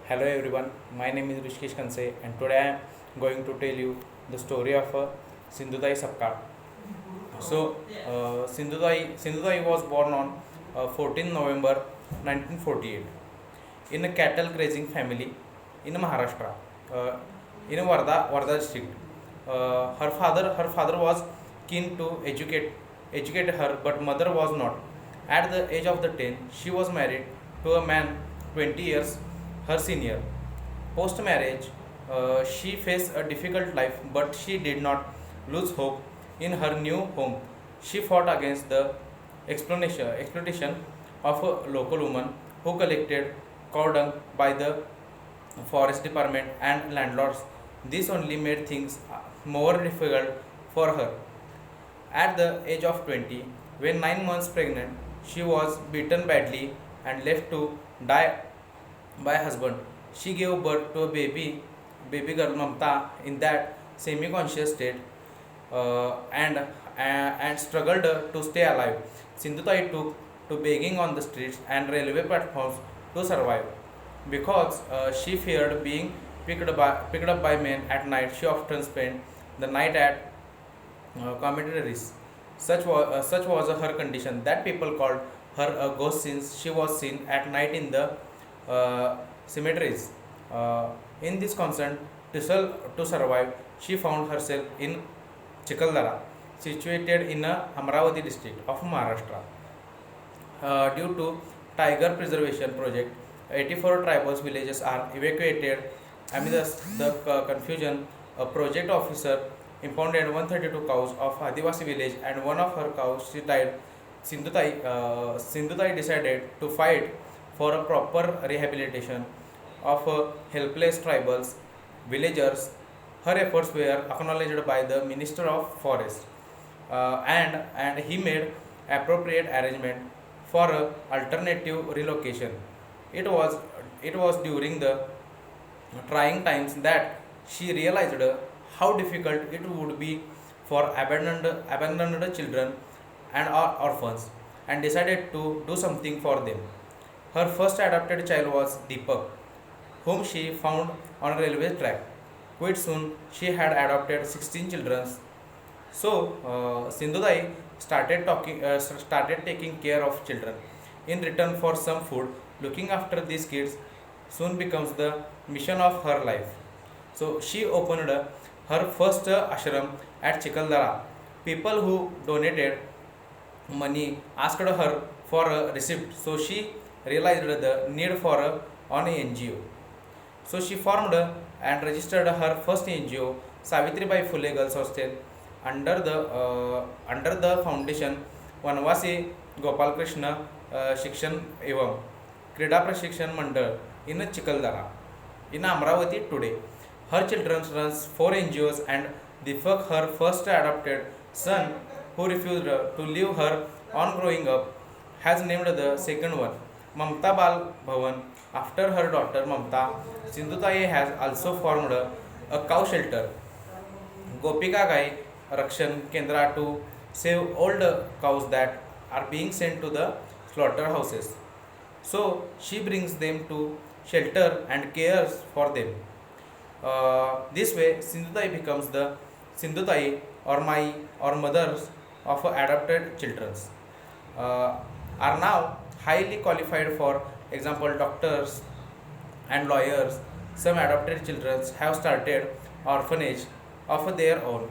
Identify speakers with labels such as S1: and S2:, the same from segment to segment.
S1: Hello everyone, my name is Rishikesh Kanse and today I am going to tell you the story of Sindhutai Sapkal. Sindhutai was born on 14 November 1948 in a cattle grazing family in Maharashtra, uh, in Varda district. Her father was keen to educate her, but mother was not. At the age of the 10, she was married to a man 20 years her senior. Post marriage, she faced a difficult life, but she did not lose hope in her new home. She fought against the exploitation of a local woman who collected cow dung by the forest department and landlords. This only made things more difficult for her. At the age of 20, when 9 months pregnant, she was beaten badly and left to die by husband. She gave birth to a baby girl Mamta in that semi-conscious state and struggled to stay alive. Sindhutai took to begging on the streets and railway platforms to survive. Because she feared being picked up by men at night, she often spent the night at commentaries. Such was her condition that people called her a ghost since she was seen at night in the cemeteries. In this concern, to survive, she found herself in Chikaldara, situated in a Amravati district of Maharashtra. Due to tiger preservation project, 84 tribal villages are evacuated. Amidst the confusion, a project officer impounded 132 cows of Adivasi village and one of her cows she died. Sindhutai decided to fight for a proper rehabilitation of helpless tribals villagers. Her efforts were acknowledged by the Minister of Forest, and he made appropriate arrangement for alternative relocation. It was it was during the trying times that she realized how difficult it would be for abandoned children and orphans and decided to do something for them. Her first adopted child was Deepak, whom she found on a railway track. Quite soon, she had adopted 16 children. So, Sindhudai started taking care of children. In return for some food, looking after these kids soon becomes the mission of her life. So, she opened her first ashram at Chikaldara. People who donated money asked her for a receipt, so she realized the need for an NGO. So she formed and registered her first NGO, Savitri Bai Phule Girls Hostel, under the foundation Vanvasi Gopal Krishna Shikshan Evam Krida Prashikshan Mandal in Chikaldara in Amravati today. Her children runs four NGOs and Deepak, her first adopted son, who refused to leave her on growing up, has named the second one Mamta Bal Bhavan after her daughter Mamta. Sindhutai has also formed a cow shelter, Gopika Gai Rakshan Kendra, to save old cows that are being sent to the slaughterhouses. So she brings them to shelter and cares for them. This way, Sindhutai becomes the Sindhutai or my or mothers of adopted children uh, are now highly qualified. For example, doctors and lawyers. Some adopted children have started orphanage of their own.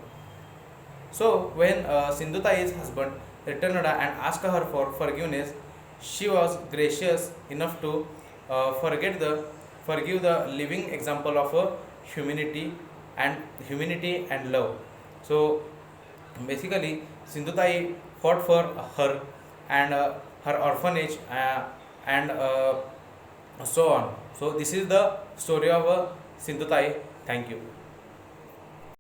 S1: So when Sindhutai's husband returned and asked her for forgiveness, she was gracious enough to forgive the living example of humanity humanity and love. So basically, Sindhutai fought for her and her orphanage and so on. So this is the story of Sindhutai. Thank you.